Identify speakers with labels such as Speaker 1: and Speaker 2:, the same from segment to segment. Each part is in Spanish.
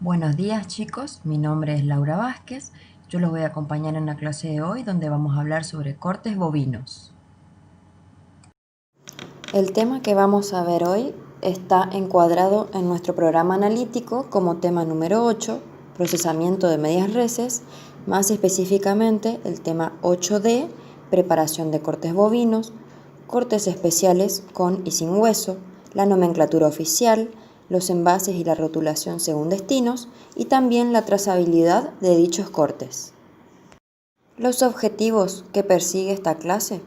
Speaker 1: Buenos días chicos, mi nombre es Laura Vázquez. Yo los voy a acompañar en la clase de hoy donde vamos a hablar sobre cortes bovinos. El tema que vamos a ver hoy está encuadrado en nuestro programa analítico como tema número 8, procesamiento de medias reses, más específicamente el tema 8D, preparación de cortes bovinos, cortes especiales con y sin hueso, la nomenclatura oficial, los envases y la rotulación según destinos y también la trazabilidad de dichos cortes. Los objetivos que persigue esta clase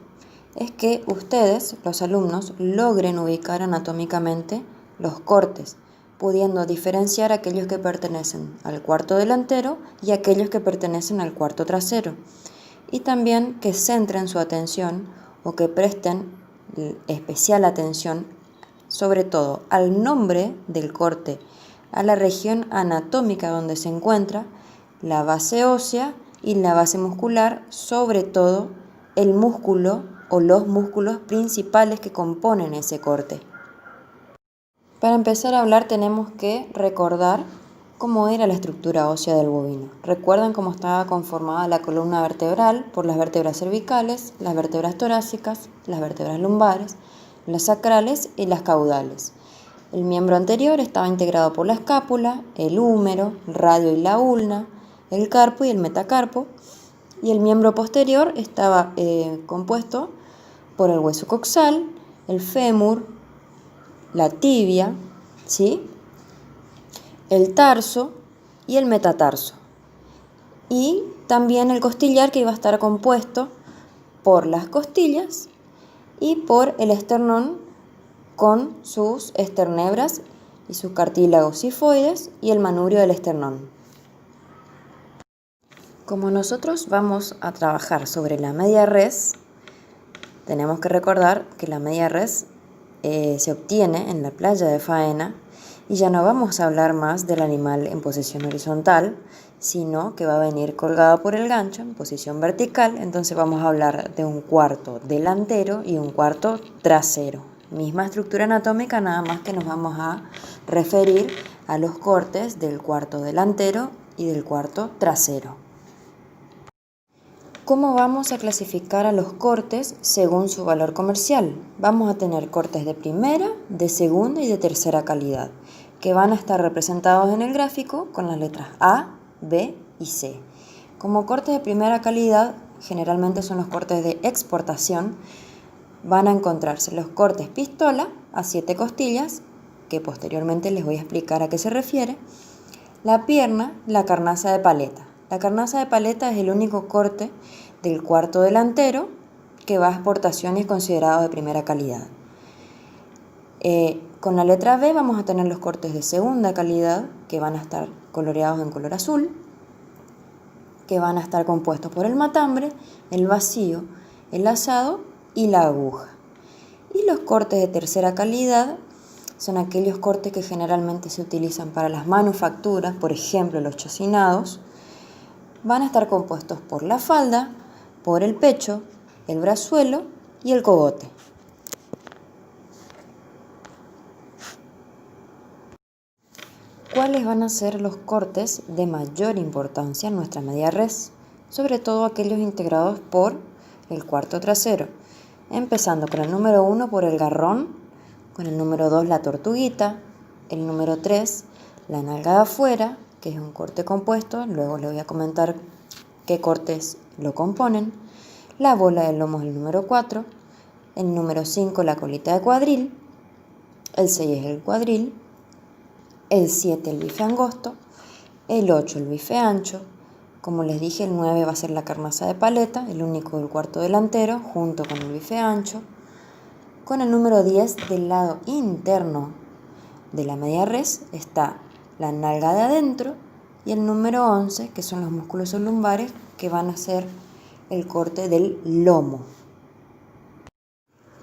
Speaker 1: es que ustedes, los alumnos, logren ubicar anatómicamente los cortes, pudiendo diferenciar aquellos que pertenecen al cuarto delantero y aquellos que pertenecen al cuarto trasero, y también que centren su atención o que presten especial atención sobre todo al nombre del corte, a la región anatómica donde se encuentra, la base ósea y la base muscular, sobre todo el músculo o los músculos principales que componen ese corte. Para empezar a hablar tenemos que recordar cómo era la estructura ósea del bovino. Recuerdan cómo estaba conformada la columna vertebral por las vértebras cervicales, las vértebras torácicas, las vértebras lumbares, las sacrales y las caudales. El miembro anterior estaba integrado por la escápula, el húmero, el radio y la ulna, el carpo y el metacarpo, y el miembro posterior estaba compuesto por el hueso coxal, el fémur, la tibia, ¿sí?, el tarso y el metatarso. Y también el costillar, que iba a estar compuesto por las costillas y por el esternón con sus esternebras y sus cartílagos sifoides y el manubrio del esternón. Como nosotros vamos a trabajar sobre la media res, tenemos que recordar que la media res se obtiene en la playa de faena y ya no vamos a hablar más del animal en posición horizontal, sino que va a venir colgado por el gancho en posición vertical. Entonces vamos a hablar de un cuarto delantero y un cuarto trasero. Misma estructura anatómica, nada más que nos vamos a referir a los cortes del cuarto delantero y del cuarto trasero. ¿Cómo vamos a clasificar a los cortes según su valor comercial? Vamos a tener cortes de primera, de segunda y de tercera calidad, que van a estar representados en el gráfico con las letras A, B y C. Como cortes de primera calidad, generalmente son los cortes de exportación. Van a encontrarse los cortes pistola a 7 costillas, que posteriormente les voy a explicar a qué se refiere, la pierna, la carnaza de paleta. La carnaza de paleta es el único corte del cuarto delantero que va a exportación y es considerado de primera calidad. Con la letra B vamos a tener los cortes de segunda calidad, que van a estar coloreados en color azul, que van a estar compuestos por el matambre, el vacío, el lazado y la aguja. Y los cortes de tercera calidad son aquellos cortes que generalmente se utilizan para las manufacturas, por ejemplo los chacinados. Van a estar compuestos por la falda, por el pecho, el brazuelo y el cogote. ¿Cuáles van a ser los cortes de mayor importancia en nuestra media res? Sobre todo aquellos integrados por el cuarto trasero, empezando con el número 1 por el garrón, con el número 2 la tortuguita, el número 3 la nalga de afuera, que es un corte compuesto, luego les voy a comentar qué cortes lo componen, la bola del lomo es el número 4, el número 5 la colita de cuadril, el 6 es el cuadril, el 7 el bife angosto, el 8 el bife ancho, como les dije el 9 va a ser la carnaza de paleta, el único del cuarto delantero, junto con el bife ancho, con el número 10 del lado interno de la media res está la nalga de adentro y el número 11, que son los músculos lumbares, que van a ser el corte del lomo.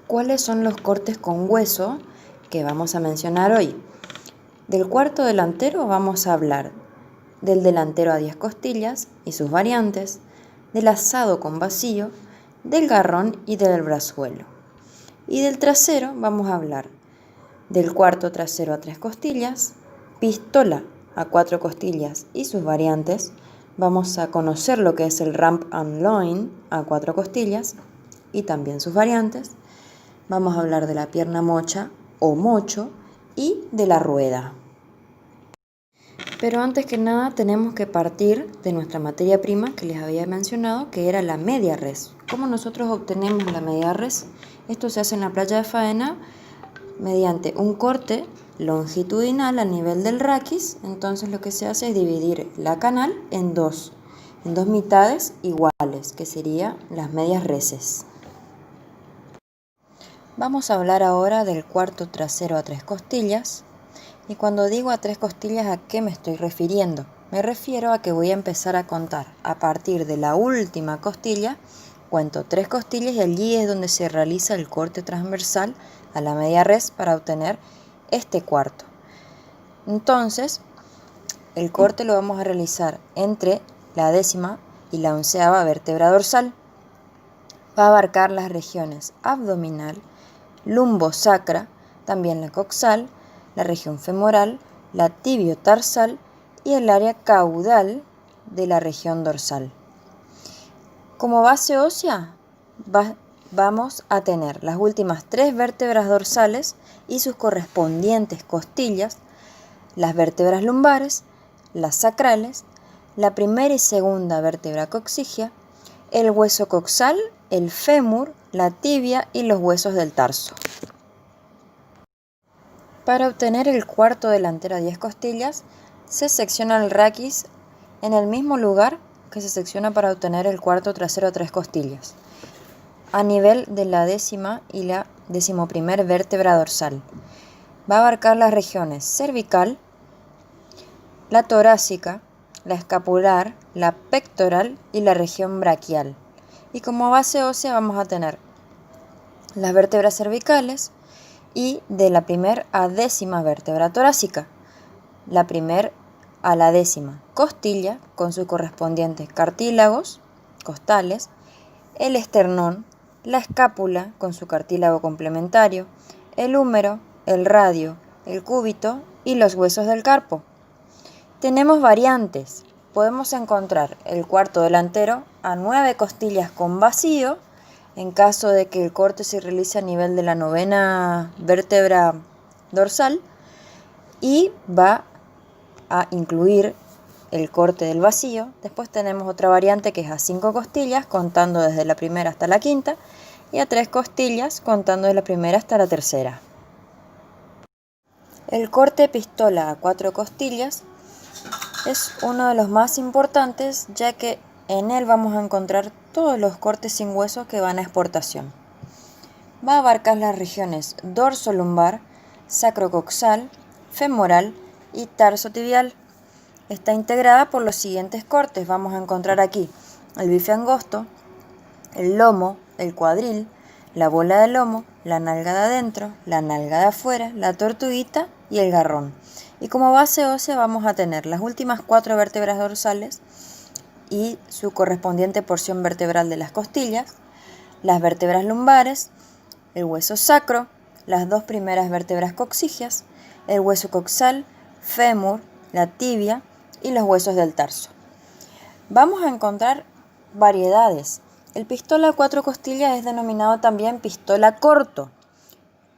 Speaker 1: ¿Cuáles son los cortes con hueso que vamos a mencionar hoy? Del cuarto delantero vamos a hablar del delantero a 10 costillas y sus variantes, del asado con vacío, del garrón y del brazuelo. Y del trasero vamos a hablar del cuarto trasero a 3 costillas, pistola a 4 costillas y sus variantes. Vamos a conocer lo que es el rump and loin a 4 costillas y también sus variantes. Vamos a hablar de la pierna mocha o mocho y de la rueda. Pero antes que nada tenemos que partir de nuestra materia prima que les había mencionado, que era la media res. ¿Cómo nosotros obtenemos la media res? Esto se hace en la playa de faena mediante un corte longitudinal a nivel del raquis. Entonces lo que se hace es dividir la canal en dos mitades iguales, que serían las medias reses. Vamos a hablar ahora del cuarto trasero a 3 costillas. Y cuando digo a 3 costillas, ¿a qué me estoy refiriendo? Me refiero a que voy a empezar a contar a partir de la última costilla. Cuento 3 costillas y allí es donde se realiza el corte transversal a la media res para obtener este cuarto. Entonces, el corte lo vamos a realizar entre la 10ª y la 11ª vértebra dorsal. Va a abarcar las regiones abdominal, lumbosacra, también la coxal, la región femoral, la tibiotarsal y el área caudal de la región dorsal. Como base ósea vamos a tener las últimas 3 vértebras dorsales y sus correspondientes costillas, las vértebras lumbares, las sacrales, la primera y segunda vértebra coxigia, el hueso coxal, el fémur, la tibia y los huesos del tarso. Para obtener el cuarto delantero a 10 costillas, se secciona el raquis en el mismo lugar que se secciona para obtener el cuarto trasero a 3 costillas, a nivel de la 10ª y la 11ª vértebra dorsal. Va a abarcar las regiones cervical, la torácica, la escapular, la pectoral y la región braquial. Y como base ósea vamos a tener las vértebras cervicales, y de la primera a 10ª vértebra torácica, la primera a la 10ª costilla con sus correspondientes cartílagos costales, el esternón, la escápula con su cartílago complementario, el húmero, el radio, el cúbito y los huesos del carpo. Tenemos variantes. Podemos encontrar el cuarto delantero a 9 costillas con vacío, en caso de que el corte se realice a nivel de la 9ª vértebra dorsal, y va a incluir el corte del vacío. Después tenemos otra variante que es a 5 costillas, contando desde la primera hasta la 5ª, y a 3 costillas, contando desde la primera hasta la 3ª. El corte pistola a 4 costillas es uno de los más importantes, ya que en él vamos a encontrar todos los cortes sin hueso que van a exportación. Va a abarcar las regiones dorso-lumbar, sacrocoxal, femoral y tarsotibial. Está integrada por los siguientes cortes. Vamos a encontrar aquí el bife angosto, el lomo, el cuadril, la bola de lomo, la nalga de adentro, la nalga de afuera, la tortuguita y el garrón. Y como base ósea vamos a tener las últimas 4 vértebras dorsales y su correspondiente porción vertebral de las costillas, las vértebras lumbares, el hueso sacro, las 2 primeras vértebras coxigias, el hueso coxal, fémur, la tibia y los huesos del tarso. Vamos a encontrar variedades. El pistola a 4 costillas es denominado también pistola corto,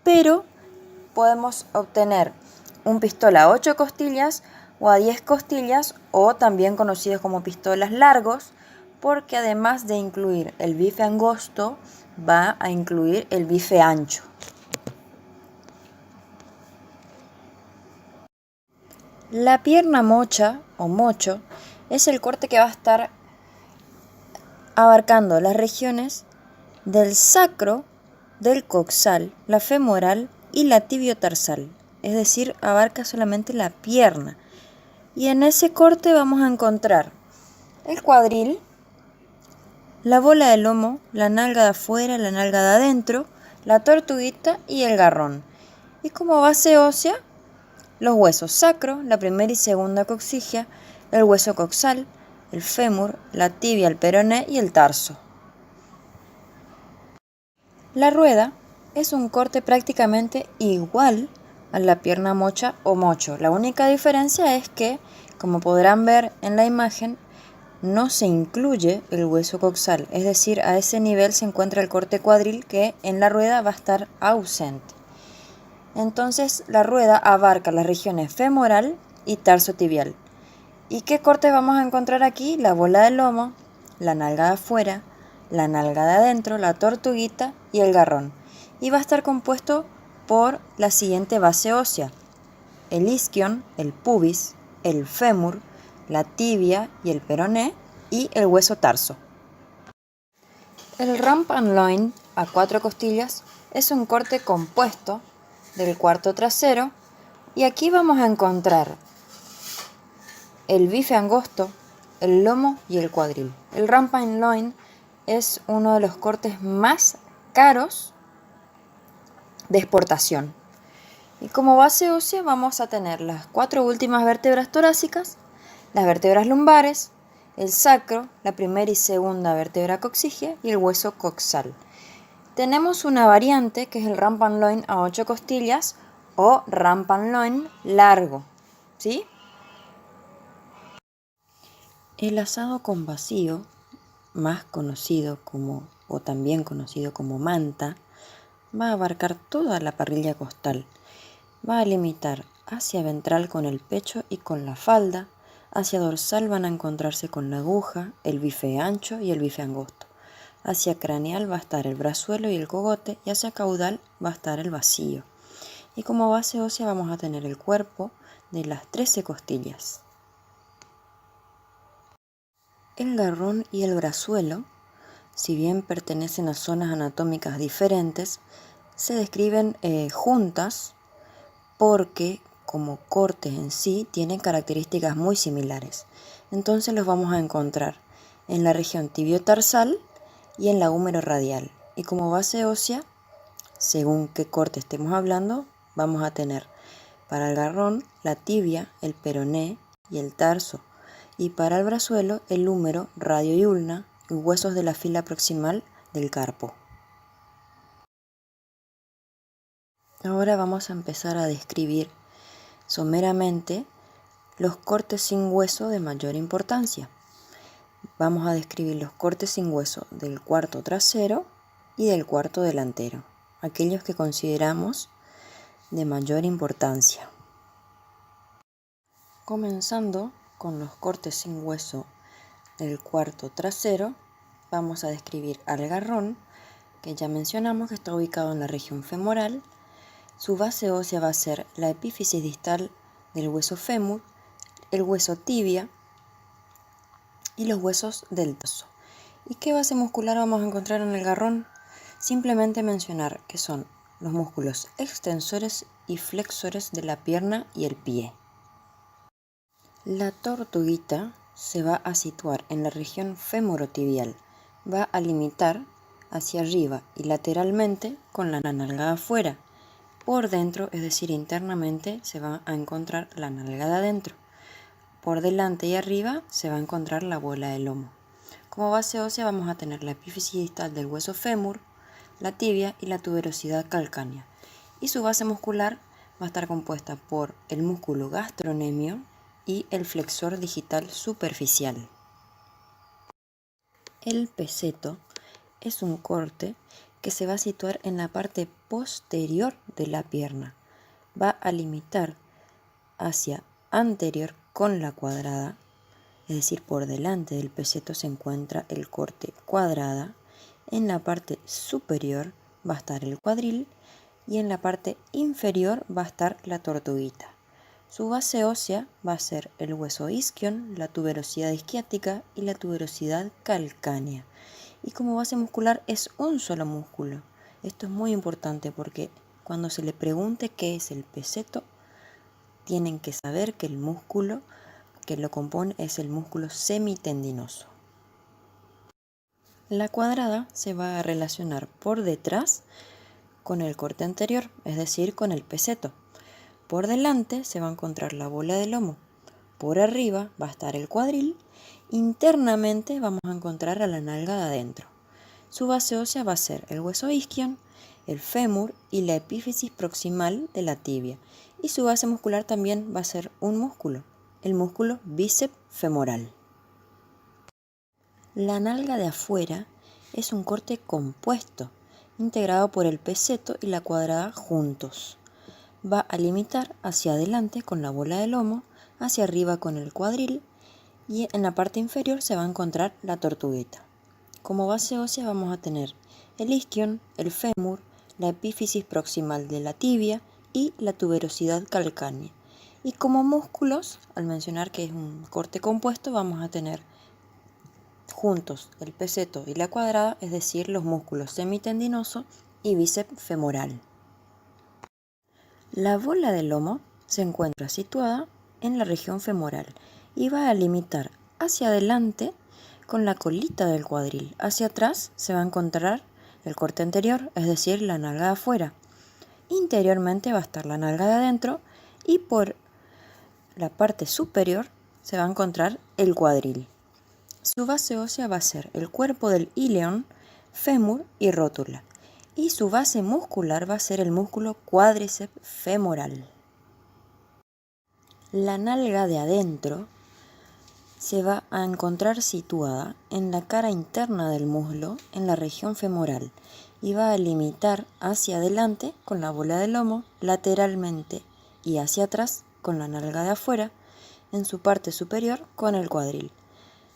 Speaker 1: pero podemos obtener un pistola a 8 costillas o a 10 costillas, o también conocidos como pistolas largos, porque además de incluir el bife angosto, va a incluir el bife ancho. La pierna mocha o mocho es el corte que va a estar abarcando las regiones del sacro, del coxal, la femoral y la tibiotarsal, es decir, abarca solamente la pierna. Y en ese corte vamos a encontrar el cuadril, la bola de lomo, la nalga de afuera, la nalga de adentro, la tortuguita y el garrón. Y como base ósea, los huesos sacro, la primera y segunda coxigia, el hueso coxal, el fémur, la tibia, el peroné y el tarso. La rueda es un corte prácticamente igual a la pierna mocha o mocho. La única diferencia es que, como podrán ver en la imagen, no se incluye el hueso coxal, es decir, a ese nivel se encuentra el corte cuadril que en la rueda va a estar ausente. Entonces la rueda abarca las regiones femoral y tarsotibial. ¿Y qué cortes vamos a encontrar aquí? La bola del lomo, la nalga de afuera, la nalga de adentro, la tortuguita y el garrón. Y va a estar compuesto por la siguiente base ósea: el isquion, el pubis, el fémur, la tibia y el peroné y el hueso tarso. El rump and loin a 4 costillas es un corte compuesto del cuarto trasero y aquí vamos a encontrar el bife angosto, el lomo y el cuadril. El rump and loin es uno de los cortes más caros de exportación. Y como base ósea vamos a tener las 4 últimas vértebras torácicas, las vértebras lumbares, el sacro, la primera y segunda vértebra coxígea y el hueso coxal. Tenemos una variante que es el rump and loin a 8 costillas o rump and loin largo, ¿sí? El asado con vacío, más conocido como, o también conocido como manta, va a abarcar toda la parrilla costal. Va a limitar hacia ventral con el pecho y con la falda, hacia dorsal van a encontrarse con la aguja, el bife ancho y el bife angosto. Hacia craneal va a estar el brazuelo y el cogote y hacia caudal va a estar el vacío. Y como base ósea vamos a tener el cuerpo de las 13 costillas. El garrón y el brazuelo, si bien pertenecen a zonas anatómicas diferentes, se describen juntas porque como cortes en sí tienen características muy similares. Entonces los vamos a encontrar en la región tibiotarsal y en la húmero radial. Y como base ósea, según qué corte estemos hablando, vamos a tener para el garrón la tibia, el peroné y el tarso. Y para el brazuelo el húmero, radio y ulna y huesos de la fila proximal del carpo. Ahora vamos a empezar a describir someramente los cortes sin hueso de mayor importancia. Vamos a describir los cortes sin hueso del cuarto trasero y del cuarto delantero, aquellos que consideramos de mayor importancia. Comenzando con los cortes sin hueso del cuarto trasero, vamos a describir al garrón, que ya mencionamos que está ubicado en la región femoral. Su base ósea va a ser la epífisis distal del hueso fémur, el hueso tibia y los huesos del tarso. ¿Y qué base muscular vamos a encontrar en el garrón? Simplemente mencionar que son los músculos extensores y flexores de la pierna y el pie. La tortuguita se va a situar en la región femorotibial, va a limitar hacia arriba y lateralmente con la nalga afuera. Por dentro, es decir, internamente, se va a encontrar la nalga de adentro. Por delante y arriba se va a encontrar la bola del lomo. Como base ósea vamos a tener la epífisis distal del hueso fémur, la tibia y la tuberosidad calcánea. Y su base muscular va a estar compuesta por el músculo gastrocnemio y el flexor digital superficial. El peseto es un corte que se va a situar en la parte posterior de la pierna. Va a limitar hacia anterior con la cuadrada, es decir, por delante del peseto se encuentra el corte cuadrada. En la parte superior va a estar el cuadril y en la parte inferior va a estar la tortuguita. Su base ósea va a ser el hueso isquion, la tuberosidad isquiática y la tuberosidad calcánea. Y como base muscular es un solo músculo. Esto es muy importante porque cuando se le pregunte qué es el peseto, tienen que saber que el músculo que lo compone es el músculo semitendinoso. La cuadrada se va a relacionar por detrás con el corte anterior, es decir, con el peseto. Por delante se va a encontrar la bola del lomo. Por arriba va a estar el cuadril. Internamente vamos a encontrar a la nalga de adentro. Su base ósea va a ser el hueso isquion, el fémur y la epífisis proximal de la tibia. Y su base muscular también va a ser un músculo, el músculo bíceps femoral. La nalga de afuera es un corte compuesto, integrado por el peceto y la cuadrada juntos. Va a limitar hacia adelante con la bola de lomo, hacia arriba con el cuadril y en la parte inferior se va a encontrar la tortuguita. Como base ósea vamos a tener el isquion, el fémur, la epífisis proximal de la tibia y la tuberosidad calcánea. Y como músculos, al mencionar que es un corte compuesto, vamos a tener juntos el peceto y la cuadrada, es decir, los músculos semitendinoso y bíceps femoral. La bola del lomo se encuentra situada en la región femoral y va a limitar hacia adelante con la colita del cuadril. Hacia atrás se va a encontrar el corte anterior, es decir, la nalga de afuera. Interiormente va a estar la nalga de adentro y por la parte superior se va a encontrar el cuadril. Su base ósea va a ser el cuerpo del íleon, fémur y rótula. Y su base muscular va a ser el músculo cuádriceps femoral. La nalga de adentro se va a encontrar situada en la cara interna del muslo, en la región femoral, y va a limitar hacia adelante con la bola del lomo, lateralmente y hacia atrás con la nalga de afuera, en su parte superior con el cuadril.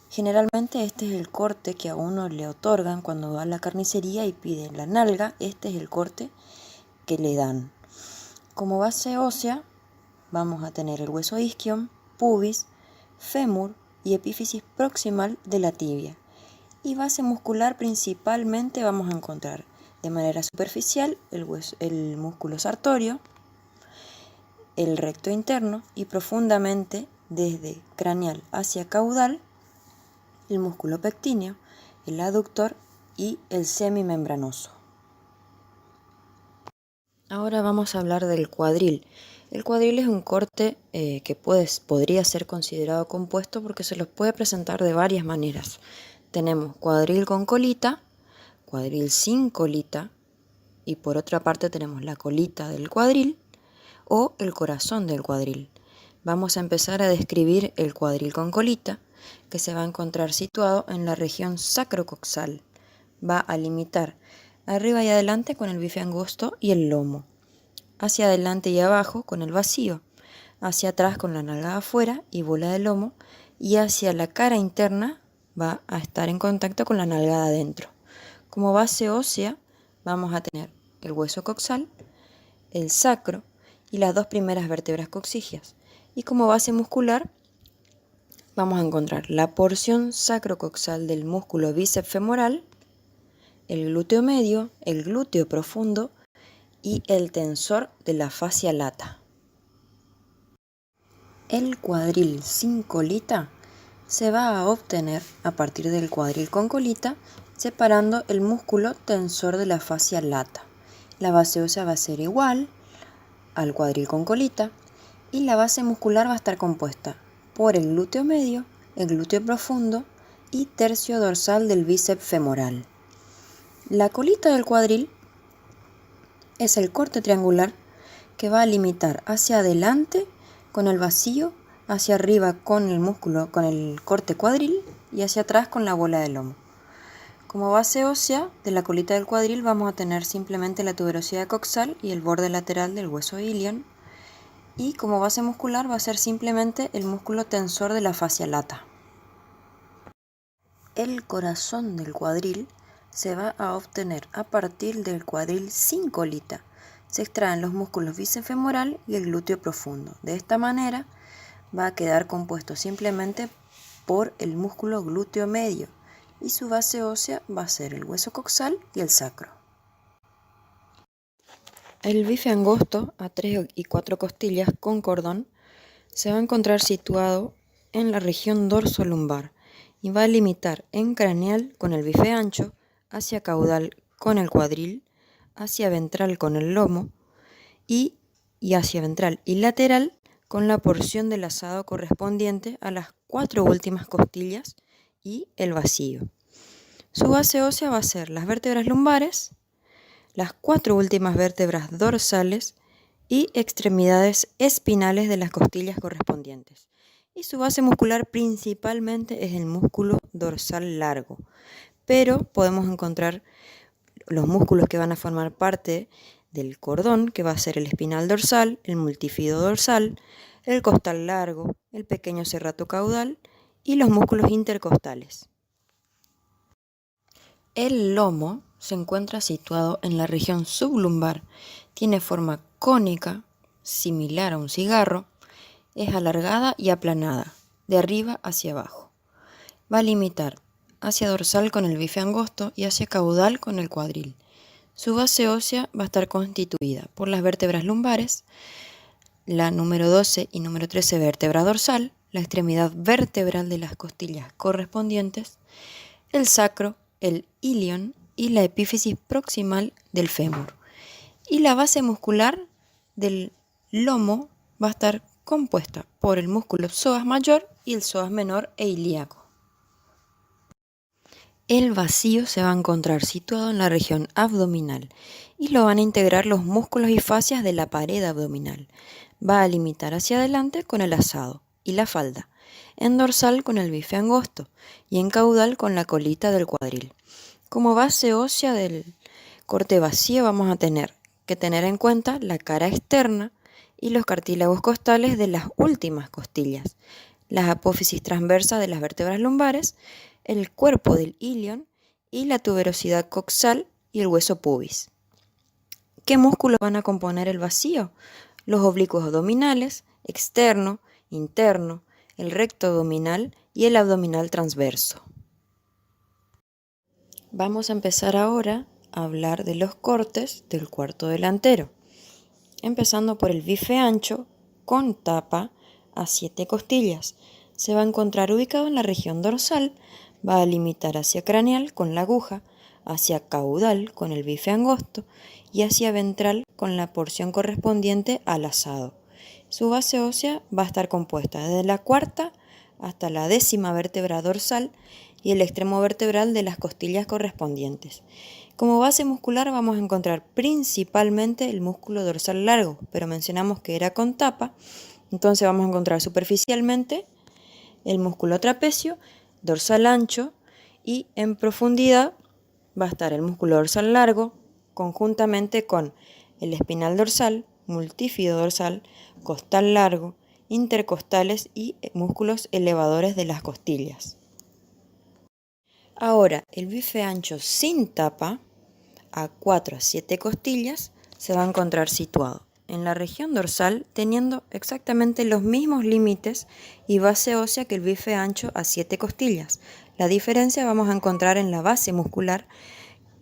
Speaker 1: Generalmente este es el corte que a uno le otorgan cuando va a la carnicería y pide la nalga, este es el corte que le dan. Como base ósea vamos a tener el hueso isquion, pubis, fémur y epífisis proximal de la tibia. Y base muscular principalmente vamos a encontrar de manera superficial el músculo sartorio, el recto interno y profundamente desde craneal hacia caudal el músculo pectíneo, el aductor y el semimembranoso. Ahora vamos a hablar del cuadril. El cuadril es un corte que podría ser considerado compuesto porque se los puede presentar de varias maneras. Tenemos cuadril con colita, cuadril sin colita y por otra parte tenemos la colita del cuadril o el corazón del cuadril. Vamos a empezar a describir el cuadril con colita, que se va a encontrar situado en la región sacrocoxal. Va a limitar arriba y adelante con el bife angosto y el lomo, hacia adelante y abajo con el vacío, hacia atrás con la nalga afuera y bola de lomo, y hacia la cara interna va a estar en contacto con la nalga adentro. Como base ósea vamos a tener el hueso coxal, el sacro y las dos primeras vértebras coxígeas. Y como base muscular vamos a encontrar la porción sacrocoxal del músculo bíceps femoral, el glúteo medio, el glúteo profundo y el tensor de la fascia lata. El cuadril sin colita se va a obtener a partir del cuadril con colita, separando el músculo tensor de la fascia lata. La base ósea va a ser igual al cuadril con colita y la base muscular va a estar compuesta por el glúteo medio, el glúteo profundo y tercio dorsal del bíceps femoral. La colita del cuadril es el corte triangular que va a limitar hacia adelante con el vacío, hacia arriba con el músculo, con el corte cuadril y hacia atrás con la bola de lomo. Como base ósea de la colita del cuadril vamos a tener simplemente la tuberosidad coxal y el borde lateral del hueso íleon. Y como base muscular va a ser simplemente el músculo tensor de la fascia lata. El corazón del cuadril se va a obtener a partir del cuadril sin colita. Se extraen los músculos bíceps femoral y el glúteo profundo. De esta manera va a quedar compuesto simplemente por el músculo glúteo medio y su base ósea va a ser el hueso coxal y el sacro. El bife angosto a 3 y 4 costillas con cordón se va a encontrar situado en la región dorsolumbar y va a limitar en craneal con el bife ancho, hacia caudal con el cuadril, hacia ventral con el lomo y hacia ventral y lateral con la porción del asado correspondiente a las 4 últimas costillas y el vacío. Su base ósea va a ser las vértebras lumbares, las 4 últimas vértebras dorsales y extremidades espinales de las costillas correspondientes. Y su base muscular principalmente es el músculo dorsal largo, pero podemos encontrar los músculos que van a formar parte del cordón, que va a ser el espinal dorsal, el multífido dorsal, el costal largo, el pequeño serrato caudal y los músculos intercostales. El lomo se encuentra situado en la región sublumbar, tiene forma cónica, similar a un cigarro, es alargada y aplanada, de arriba hacia abajo. Va a limitar hacia dorsal con el bife angosto y hacia caudal con el cuadril. Su base ósea va a estar constituida por las vértebras lumbares, la número 12 y número 13 vértebra dorsal, la extremidad vertebral de las costillas correspondientes, el sacro, el ilion y la epífisis proximal del fémur. Y la base muscular del lomo va a estar compuesta por el músculo psoas mayor y el psoas menor e ilíaco. El vacío se va a encontrar situado en la región abdominal y lo van a integrar los músculos y fascias de la pared abdominal. Va a limitar hacia adelante con el asado y la falda, en dorsal con el bife angosto y en caudal con la colita del cuadril. Como base ósea del corte vacío vamos a tener que tener en cuenta la cara externa y los cartílagos costales de las últimas costillas, las apófisis transversas de las vértebras lumbares, el cuerpo del ilion y la tuberosidad coxal y el hueso pubis. ¿Qué músculos van a componer el vacío? Los oblicuos abdominales, externo, interno, el recto abdominal y el abdominal transverso. Vamos a empezar ahora a hablar de los cortes del cuarto delantero, empezando por el bife ancho con tapa a 7 costillas. Se va a encontrar ubicado en la región dorsal, va a limitar hacia craneal con la aguja, hacia caudal con el bife angosto y hacia ventral con la porción correspondiente al asado. Su base ósea va a estar compuesta desde la cuarta hasta la 10ª vértebra dorsal y el extremo vertebral de las costillas correspondientes. Como base muscular vamos a encontrar principalmente el músculo dorsal largo, pero mencionamos que era con tapa, entonces vamos a encontrar superficialmente el músculo trapecio, dorsal ancho y en profundidad va a estar el músculo dorsal largo conjuntamente con el espinal dorsal, multífido dorsal, costal largo, intercostales y músculos elevadores de las costillas. Ahora, el bife ancho sin tapa, a 4 a 7 costillas, se va a encontrar situado en la región dorsal teniendo exactamente los mismos límites y base ósea que el bife ancho a 7 costillas. La diferencia vamos a encontrar en la base muscular,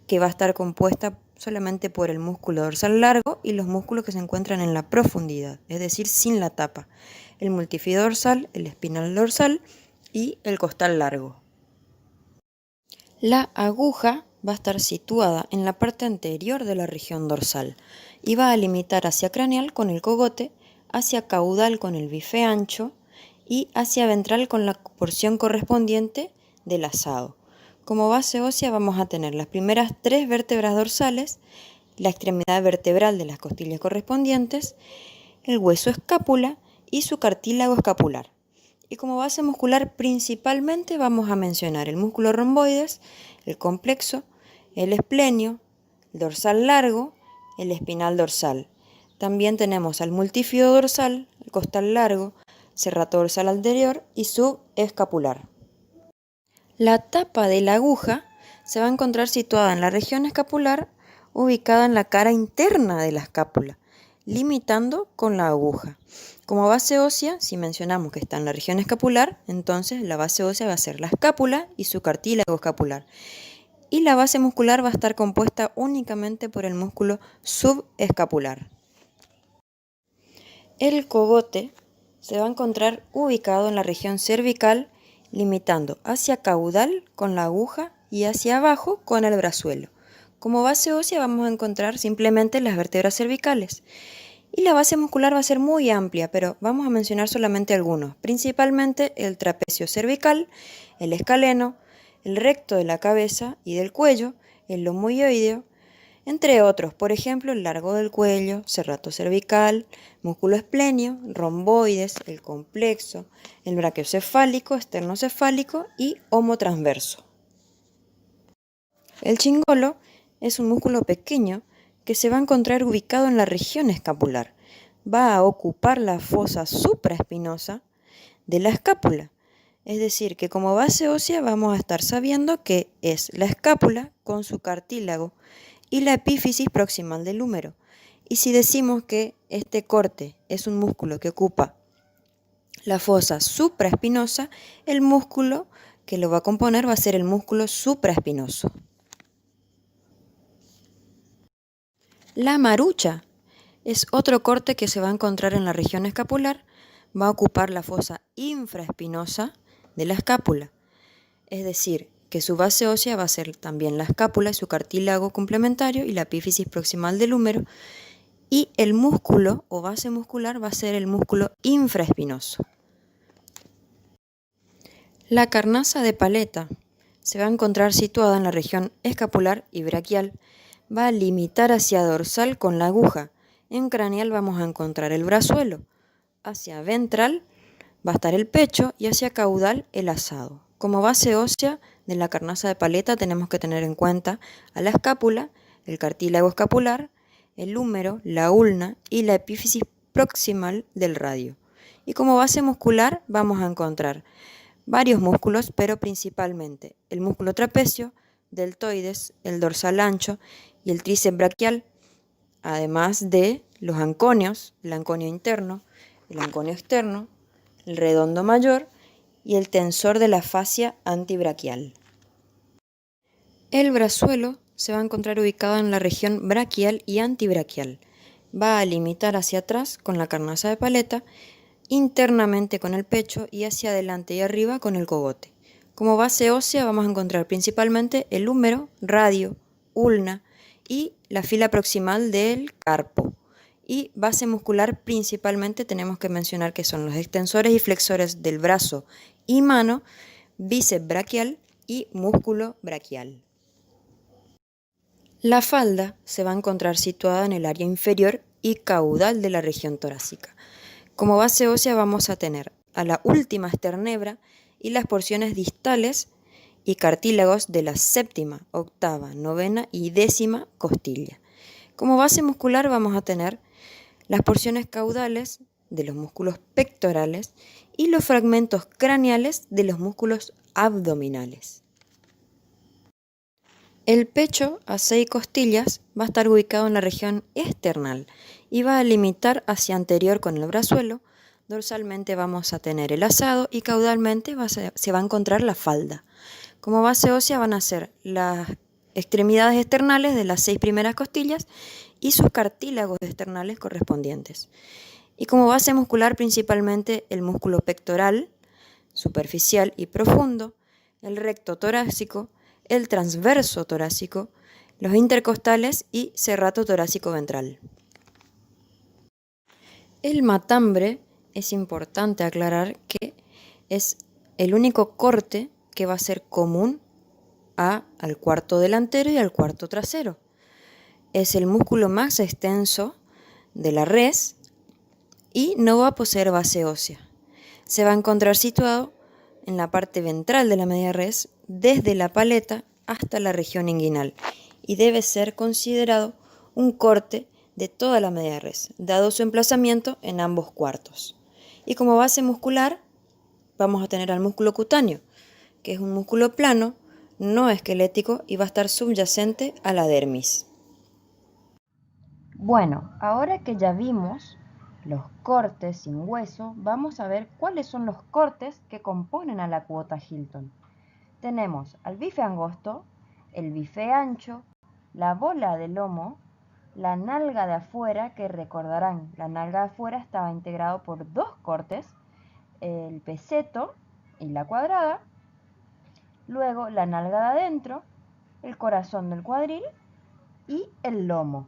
Speaker 1: que va a estar compuesta solamente por el músculo dorsal largo y los músculos que se encuentran en la profundidad, es decir, sin la tapa, el multífido dorsal, el espinal dorsal y el costal largo. La aguja va a estar situada en la parte anterior de la región dorsal y va a limitar hacia craneal con el cogote, hacia caudal con el bife ancho y hacia ventral con la porción correspondiente del asado. Como base ósea vamos a tener las primeras 3 vértebras dorsales, la extremidad vertebral de las costillas correspondientes, el hueso escápula y su cartílago escapular. Y como base muscular principalmente vamos a mencionar el músculo romboides, el complexo, el esplenio, el dorsal largo, el espinal dorsal. También tenemos al multífido dorsal, el costal largo, serrato dorsal anterior y subescapular. La tapa de la aguja se va a encontrar situada en la región escapular, ubicada en la cara interna de la escápula, limitando con la aguja. Como base ósea, si mencionamos que está en la región escapular, entonces la base ósea va a ser la escápula y su cartílago escapular. Y la base muscular va a estar compuesta únicamente por el músculo subescapular. El cogote se va a encontrar ubicado en la región cervical, limitando hacia caudal con la aguja y hacia abajo con el brazuelo. Como base ósea vamos a encontrar simplemente las vértebras cervicales. Y la base muscular va a ser muy amplia, pero vamos a mencionar solamente algunos, principalmente el trapecio cervical, el escaleno, el recto de la cabeza y del cuello, el lomo hioideo, entre otros, por ejemplo, el largo del cuello, serrato cervical, músculo esplenio, romboides, el complexo, el brachiocefálico, esternocefálico y homotransverso. El chingolo es un músculo pequeño que se va a encontrar ubicado en la región escapular. Va a ocupar la fosa supraespinosa de la escápula. Es decir, que como base ósea vamos a estar sabiendo que es la escápula con su cartílago y la epífisis proximal del húmero. Y si decimos que este corte es un músculo que ocupa la fosa supraespinosa, el músculo que lo va a componer va a ser el músculo supraespinoso. La marucha es otro corte que se va a encontrar en la región escapular, va a ocupar la fosa infraespinosa de la escápula, es decir, que su base ósea va a ser también la escápula y su cartílago complementario y la epífisis proximal del húmero, y el músculo o base muscular va a ser el músculo infraespinoso. La carnaza de paleta se va a encontrar situada en la región escapular y braquial, va a limitar hacia dorsal con la aguja. En craneal vamos a encontrar el brazuelo, hacia ventral va a estar el pecho y hacia caudal el asado. Como base ósea de la carnaza de paleta tenemos que tener en cuenta a la escápula, el cartílago escapular, el húmero, la ulna y la epífisis proximal del radio. Y como base muscular vamos a encontrar varios músculos, pero principalmente el músculo trapecio, deltoides, el dorsal ancho y el tríceps braquial, además de los anconios, el anconio interno, el anconio externo, el redondo mayor y el tensor de la fascia antibraquial. El brazuelo se va a encontrar ubicado en la región braquial y antibraquial. Va a limitar hacia atrás con la carnaza de paleta, internamente con el pecho y hacia adelante y arriba con el cogote. Como base ósea vamos a encontrar principalmente el húmero, radio, ulna y la fila proximal del carpo. Y base muscular principalmente tenemos que mencionar que son los extensores y flexores del brazo y mano, bíceps braquial y músculo braquial. La falda se va a encontrar situada en el área inferior y caudal de la región torácica. Como base ósea vamos a tener a la última esternebra y las porciones distales y cartílagos de la séptima, octava, novena y décima costilla. Como base muscular vamos a tener las porciones caudales de los músculos pectorales y los fragmentos craneales de los músculos abdominales. El pecho a 6 costillas va a estar ubicado en la región esternal y va a limitar hacia anterior con el brazuelo. Dorsalmente vamos a tener el asado y caudalmente se va a encontrar la falda. Como base ósea van a ser las extremidades externales de las 6 primeras costillas y sus cartílagos externales correspondientes. Y como base muscular principalmente el músculo pectoral, superficial y profundo, el recto torácico, el transverso torácico, los intercostales y serrato torácico ventral. El matambre es importante aclarar que es el único corte que va a ser común al cuarto delantero y al cuarto trasero. Es el músculo más extenso de la res y no va a poseer base ósea. Se va a encontrar situado en la parte ventral de la media res, desde la paleta hasta la región inguinal, y debe ser considerado un corte de toda la media res, dado su emplazamiento en ambos cuartos. Y como base muscular vamos a tener al músculo cutáneo, que es un músculo plano, no esquelético y va a estar subyacente a la dermis.
Speaker 2: Bueno, ahora que ya vimos los cortes sin hueso, vamos a ver cuáles son los cortes que componen a la cuota Hilton. Tenemos al bife angosto, el bife ancho, la bola de lomo, la nalga de afuera, que recordarán, la nalga de afuera estaba integrado por 2 cortes, el peseto y la cuadrada, luego la nalga de adentro, el corazón del cuadril y el lomo.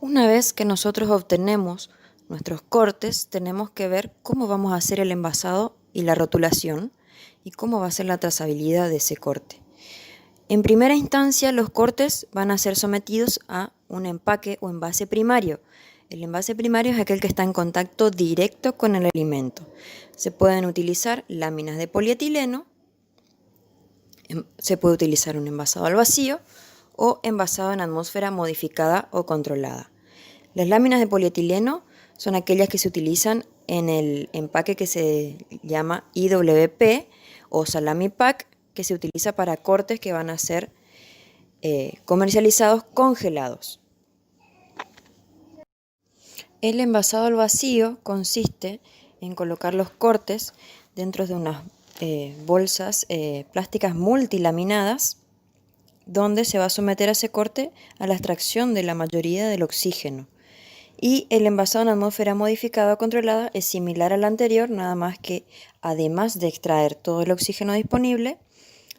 Speaker 1: Una vez que nosotros obtenemos nuestros cortes, tenemos que ver cómo vamos a hacer el envasado y la rotulación y cómo va a ser la trazabilidad de ese corte. En primera instancia, los cortes van a ser sometidos a un empaque o envase primario. El envase primario es aquel que está en contacto directo con el alimento. Se pueden utilizar láminas de polietileno, se puede utilizar un envasado al vacío o envasado en atmósfera modificada o controlada. Las láminas de polietileno son aquellas que se utilizan en el empaque que se llama IWP o salami pack, que se utiliza para cortes que van a ser comercializados congelados. El envasado al vacío consiste en colocar los cortes dentro de unas bolsas plásticas multilaminadas, donde se va a someter a ese corte a la extracción de la mayoría del oxígeno. Y el envasado en atmósfera modificada o controlada es similar al anterior, nada más que además de extraer todo el oxígeno disponible,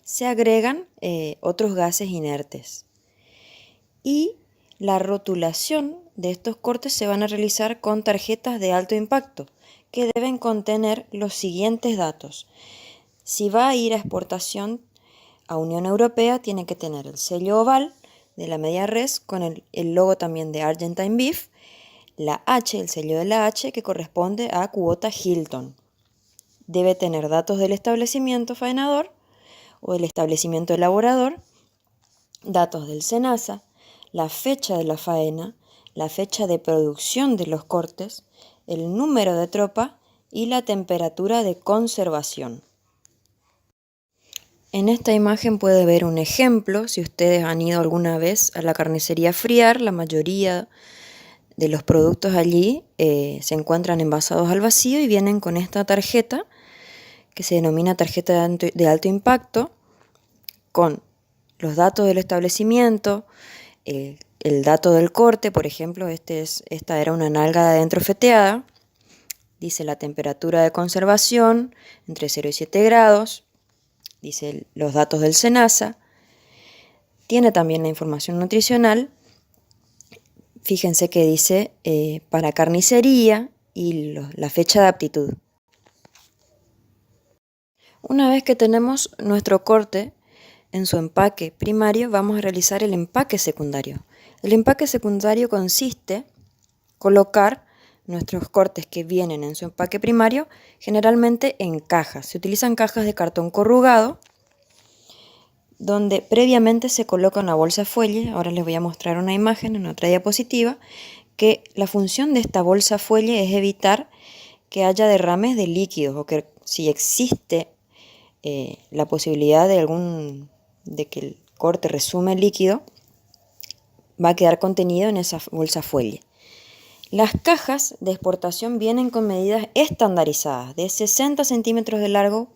Speaker 1: se agregan otros gases inertes. Y la rotulación de estos cortes se van a realizar con tarjetas de alto impacto, que deben contener los siguientes datos. Si va a ir a exportación a Unión Europea, tiene que tener el sello oval de la media res con el logo también de Argentine Beef, la H, el sello de la H, que corresponde a cuota Hilton. Debe tener datos del establecimiento faenador o del establecimiento elaborador, datos del SENASA, la fecha de la faena, la fecha de producción de los cortes, el número de tropa y la temperatura de conservación. En esta imagen puede ver un ejemplo. Si ustedes han ido alguna vez a la carnicería Friar, la mayoría de los productos allí se encuentran envasados al vacío y vienen con esta tarjeta que se denomina tarjeta de alto impacto, con los datos del establecimiento, el dato del corte. Por ejemplo, esta era una nalga de adentro feteada. Dice la temperatura de conservación entre 0 y 7 grados. Dice los datos del SENASA. Tiene también la información nutricional. Fíjense que dice para carnicería y la fecha de aptitud. Una vez que tenemos nuestro corte en su empaque primario, vamos a realizar el empaque secundario. El empaque secundario consiste en colocar nuestros cortes que vienen en su empaque primario, generalmente en cajas. Se utilizan cajas de cartón corrugado, donde previamente se coloca una bolsa fuelle. Ahora les voy a mostrar una imagen en otra diapositiva, que la función de esta bolsa fuelle es evitar que haya derrames de líquidos, o que si existe la posibilidad de que el corte resume líquido, va a quedar contenido en esa bolsa fuelle. Las cajas de exportación vienen con medidas estandarizadas de 60 centímetros de largo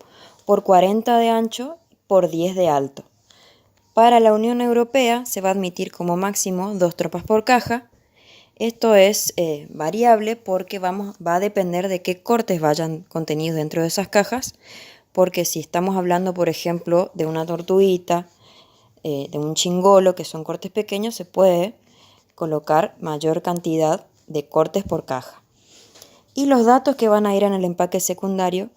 Speaker 1: por 40 de ancho por 10 de alto. Para la Unión Europea se va a admitir como máximo 2 tropas por caja. Esto es variable porque va a depender de qué cortes vayan contenidos dentro de esas cajas, porque si estamos hablando, por ejemplo, de una tortuguita, de un chingolo, que son cortes pequeños, se puede colocar mayor cantidad de cortes por caja. Y los datos que van a ir en el empaque secundario,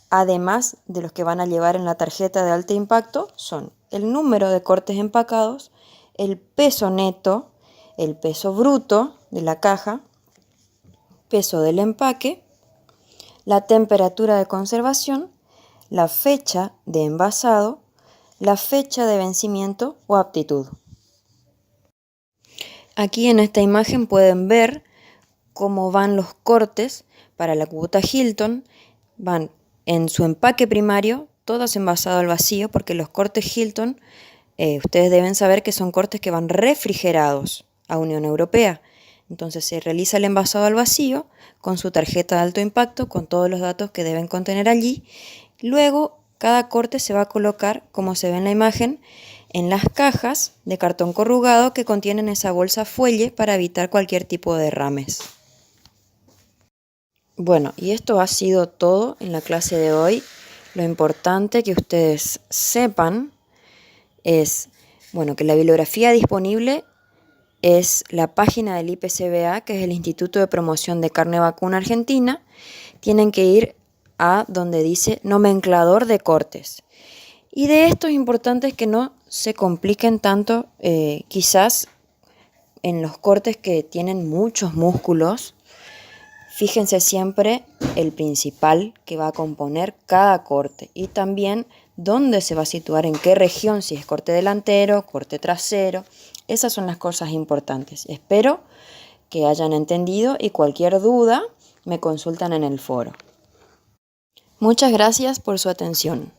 Speaker 1: además de los que van a llevar en la tarjeta de alto impacto, son el número de cortes empacados, el peso neto, el peso bruto de la caja, peso del empaque, la temperatura de conservación, la fecha de envasado, la fecha de vencimiento o aptitud. Aquí en esta imagen pueden ver cómo van los cortes para la cubota Hilton. Van en su empaque primario, todos envasados al vacío, porque los cortes Hilton, ustedes deben saber que son cortes que van refrigerados a Unión Europea. Entonces se realiza el envasado al vacío con su tarjeta de alto impacto, con todos los datos que deben contener allí. Luego cada corte se va a colocar, como se ve en la imagen, en las cajas de cartón corrugado que contienen esa bolsa fuelle para evitar cualquier tipo de derrames. Bueno, y esto ha sido todo en la clase de hoy. Lo importante que ustedes sepan es, que la bibliografía disponible es la página del IPCBA, que es el Instituto de Promoción de Carne Vacuna Argentina. Tienen que ir a donde dice nomenclador de cortes. Y de esto es importante que no se compliquen tanto, quizás en los cortes que tienen muchos músculos. Fíjense siempre el principal que va a componer cada corte y también dónde se va a situar, en qué región, si es corte delantero, corte trasero. Esas son las cosas importantes. Espero que hayan entendido y cualquier duda me consultan en el foro. Muchas gracias por su atención.